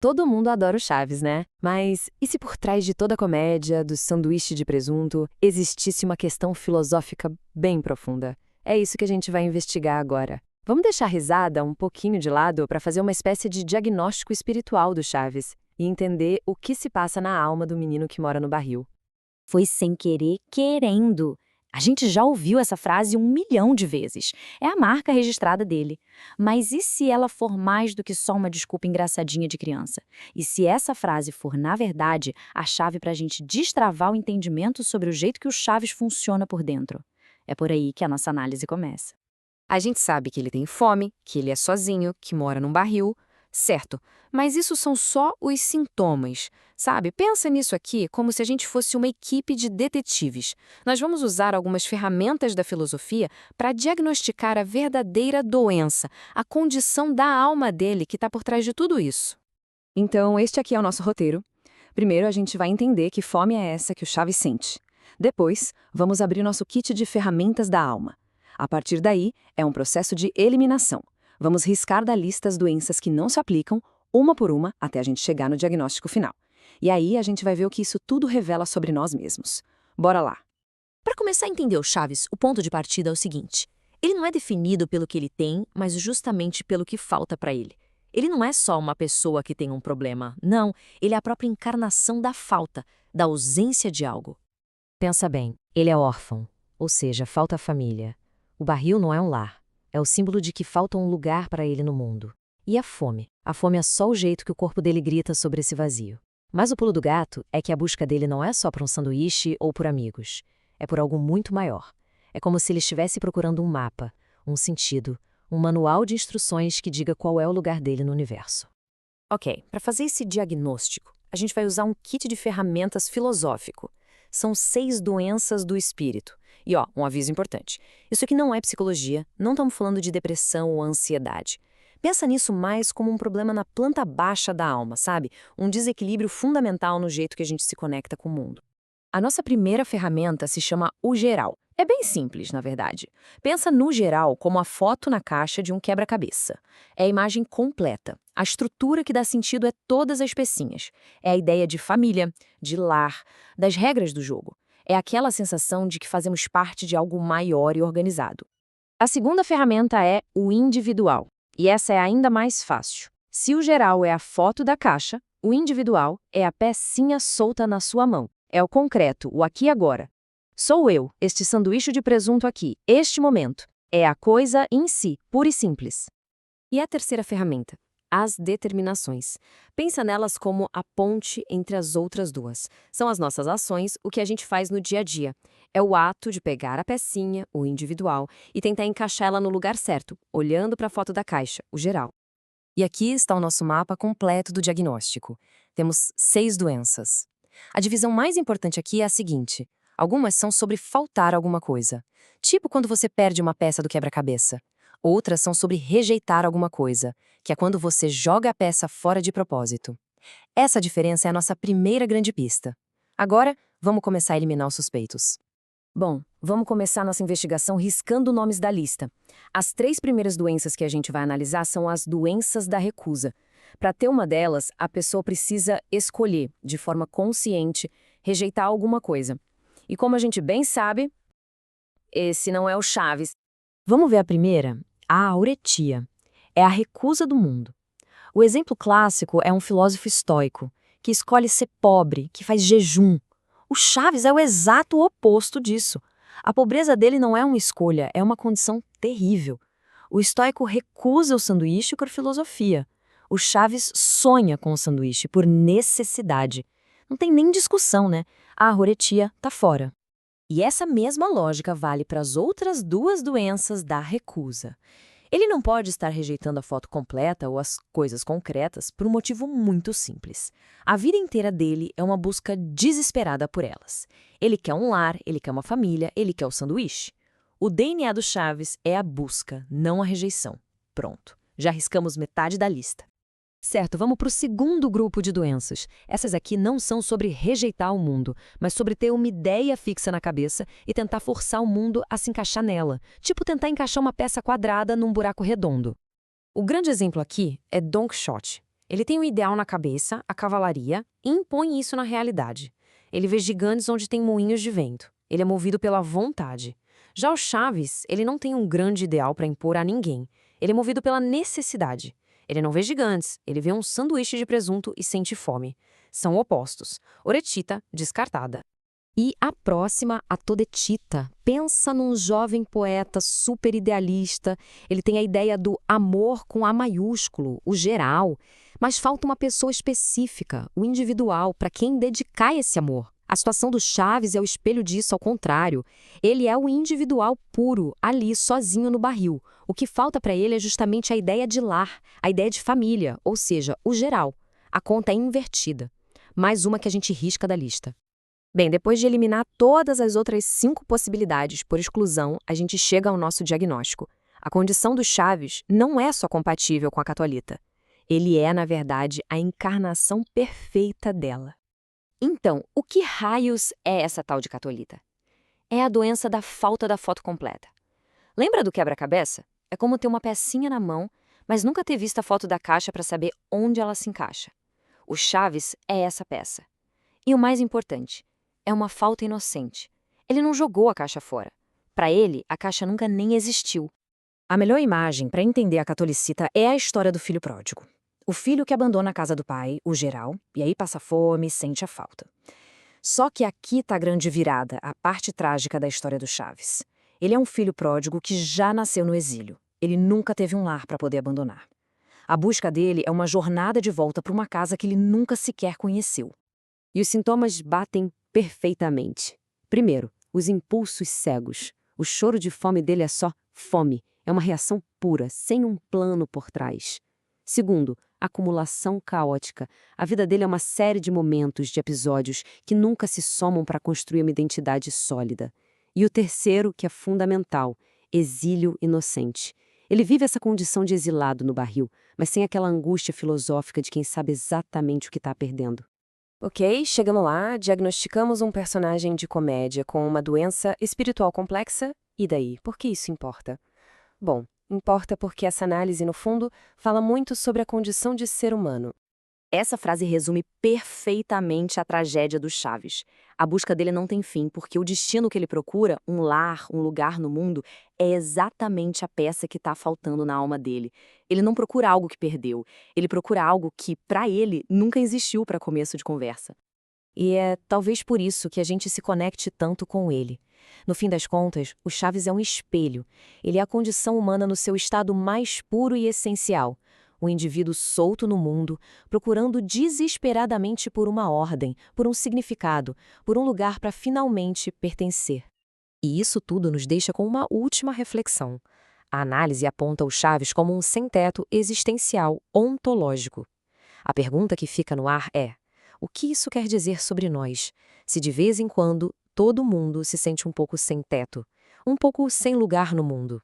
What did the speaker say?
Todo mundo adora o Chaves, né? Mas e se por trás de toda a comédia, do sanduíche de presunto, existisse uma questão filosófica bem profunda? É isso que a gente vai investigar agora. Vamos deixar a risada um pouquinho de lado para fazer uma espécie de diagnóstico espiritual do Chaves e entender o que se passa na alma do menino que mora no barril. Foi sem querer, querendo. A gente já ouviu essa frase 1 milhão de vezes. É a marca registrada dele. Mas e se ela for mais do que só uma desculpa engraçadinha de criança? E se essa frase for, na verdade, a chave para a gente destravar o entendimento sobre o jeito que o Chaves funciona por dentro? É por aí que a nossa análise começa. A gente sabe que ele tem fome, que ele é sozinho, que mora num barril, certo, mas isso são só os sintomas, sabe? Pensa nisso aqui como se a gente fosse uma equipe de detetives. Nós vamos usar algumas ferramentas da filosofia para diagnosticar a verdadeira doença, a condição da alma dele que está por trás de tudo isso. Então, este aqui é o nosso roteiro. Primeiro, a gente vai entender que fome é essa que o Chaves sente. Depois, vamos abrir nosso kit de ferramentas da alma. A partir daí, é um processo de eliminação. Vamos riscar da lista as doenças que não se aplicam, uma por uma, até a gente chegar no diagnóstico final. E aí a gente vai ver o que isso tudo revela sobre nós mesmos. Bora lá! Para começar a entender o Chaves, o ponto de partida é o seguinte: ele não é definido pelo que ele tem, mas justamente pelo que falta para ele. Ele não é só uma pessoa que tem um problema, não, ele é a própria encarnação da falta, da ausência de algo. Pensa bem, ele é órfão, ou seja, falta família. O barril não é um lar, é o símbolo de que falta um lugar para ele no mundo. E a fome? A fome é só o jeito que o corpo dele grita sobre esse vazio. Mas o pulo do gato é que a busca dele não é só por um sanduíche ou por amigos. É por algo muito maior. É como se ele estivesse procurando um mapa, um sentido, um manual de instruções que diga qual é o lugar dele no universo. Ok, para fazer esse diagnóstico, a gente vai usar um kit de ferramentas filosófico. São 6 doenças do espírito. E ó, um aviso importante. Isso aqui não é psicologia, não estamos falando de depressão ou ansiedade. Pensa nisso mais como um problema na planta baixa da alma, sabe? Um desequilíbrio fundamental no jeito que a gente se conecta com o mundo. A nossa primeira ferramenta se chama o geral. É bem simples, na verdade. Pensa no geral como a foto na caixa de um quebra-cabeça. É a imagem completa. A estrutura que dá sentido é todas as pecinhas. É a ideia de família, de lar, das regras do jogo. É aquela sensação de que fazemos parte de algo maior e organizado. A segunda ferramenta é o individual. E essa é ainda mais fácil. Se o geral é a foto da caixa, o individual é a pecinha solta na sua mão. É o concreto, o aqui e agora. Sou eu, este sanduíche de presunto aqui, este momento. É a coisa em si, pura e simples. E a terceira ferramenta? As determinações. Pensa nelas como a ponte entre as outras duas. São as nossas ações, o que a gente faz no dia a dia. É o ato de pegar a pecinha, o individual, e tentar encaixar ela no lugar certo, olhando para a foto da caixa, o geral. E aqui está o nosso mapa completo do diagnóstico. Temos 6 doenças. A divisão mais importante aqui é a seguinte: algumas são sobre faltar alguma coisa, tipo quando você perde uma peça do quebra-cabeça. Outras são sobre rejeitar alguma coisa, que é quando você joga a peça fora de propósito. Essa diferença é a nossa primeira grande pista. Agora, vamos começar a eliminar os suspeitos. Bom, vamos começar nossa investigação riscando nomes da lista. As 3 primeiras doenças que a gente vai analisar são as doenças da recusa. Para ter uma delas, a pessoa precisa escolher, de forma consciente, rejeitar alguma coisa. E como a gente bem sabe, esse não é o Chaves. Vamos ver a primeira? A auretia. É a recusa do mundo. O exemplo clássico é um filósofo estoico, que escolhe ser pobre, que faz jejum. O Chaves é o exato oposto disso. A pobreza dele não é uma escolha, é uma condição terrível. O estoico recusa o sanduíche por filosofia. O Chaves sonha com o sanduíche por necessidade. Não tem nem discussão, né? A auretia tá fora. E essa mesma lógica vale para as outras 2 doenças da recusa. Ele não pode estar rejeitando a foto completa ou as coisas concretas por um motivo muito simples. A vida inteira dele é uma busca desesperada por elas. Ele quer um lar, ele quer uma família, ele quer o sanduíche. O DNA do Chaves é a busca, não a rejeição. Pronto, já riscamos metade da lista. Certo, vamos para o segundo grupo de doenças. Essas aqui não são sobre rejeitar o mundo, mas sobre ter uma ideia fixa na cabeça e tentar forçar o mundo a se encaixar nela, tipo tentar encaixar uma peça quadrada num buraco redondo. O grande exemplo aqui é Don Quixote. Ele tem um ideal na cabeça, a cavalaria, e impõe isso na realidade. Ele vê gigantes onde tem moinhos de vento. Ele é movido pela vontade. Já o Chaves, ele não tem um grande ideal para impor a ninguém. Ele é movido pela necessidade. Ele não vê gigantes, ele vê um sanduíche de presunto e sente fome. São opostos. Oretita, descartada. E a próxima, a Todetita. Pensa num jovem poeta super idealista. Ele tem a ideia do amor com A maiúsculo, o geral. Mas falta uma pessoa específica, o individual, para quem dedicar esse amor. A situação do Chaves é o espelho disso, ao contrário. Ele é o individual puro, ali, sozinho no barril. O que falta para ele é justamente a ideia de lar, a ideia de família, ou seja, o geral. A conta é invertida. Mais uma que a gente risca da lista. Bem, depois de eliminar todas as outras 5 possibilidades por exclusão, a gente chega ao nosso diagnóstico. A condição do Chaves não é só compatível com a Catolita. Ele é, na verdade, a encarnação perfeita dela. Então, o que raios é essa tal de Catolita? É a doença da falta da foto completa. Lembra do quebra-cabeça? É como ter uma pecinha na mão, mas nunca ter visto a foto da caixa para saber onde ela se encaixa. O Chaves é essa peça. E o mais importante, é uma falta inocente. Ele não jogou a caixa fora. Para ele, a caixa nunca nem existiu. A melhor imagem para entender a Catolicita é a história do filho pródigo. O filho que abandona a casa do pai, o geral, e aí passa fome e sente a falta. Só que aqui tá a grande virada, a parte trágica da história do Chaves. Ele é um filho pródigo que já nasceu no exílio. Ele nunca teve um lar para poder abandonar. A busca dele é uma jornada de volta para uma casa que ele nunca sequer conheceu. E os sintomas batem perfeitamente. Primeiro, os impulsos cegos. O choro de fome dele é só fome. É uma reação pura, sem um plano por trás. Segundo, acumulação caótica. A vida dele é uma série de momentos, de episódios, que nunca se somam para construir uma identidade sólida. E o terceiro, que é fundamental, exílio inocente. Ele vive essa condição de exilado no barril, mas sem aquela angústia filosófica de quem sabe exatamente o que está perdendo. Ok, chegamos lá, diagnosticamos um personagem de comédia com uma doença espiritual complexa, e daí? Por que isso importa? Bom, importa porque essa análise, no fundo, fala muito sobre a condição de ser humano. Essa frase resume perfeitamente a tragédia do Chaves. A busca dele não tem fim, porque o destino que ele procura, um lar, um lugar no mundo, é exatamente a peça que está faltando na alma dele. Ele não procura algo que perdeu, ele procura algo que, para ele, nunca existiu para começo de conversa. E é talvez por isso que a gente se conecte tanto com ele. No fim das contas, o Chaves é um espelho. Ele é a condição humana no seu estado mais puro e essencial. O indivíduo solto no mundo, procurando desesperadamente por uma ordem, por um significado, por um lugar para finalmente pertencer. E isso tudo nos deixa com uma última reflexão. A análise aponta o Chaves como um sem-teto existencial, ontológico. A pergunta que fica no ar é: o que isso quer dizer sobre nós, se de vez em quando todo mundo se sente um pouco sem teto, um pouco sem lugar no mundo?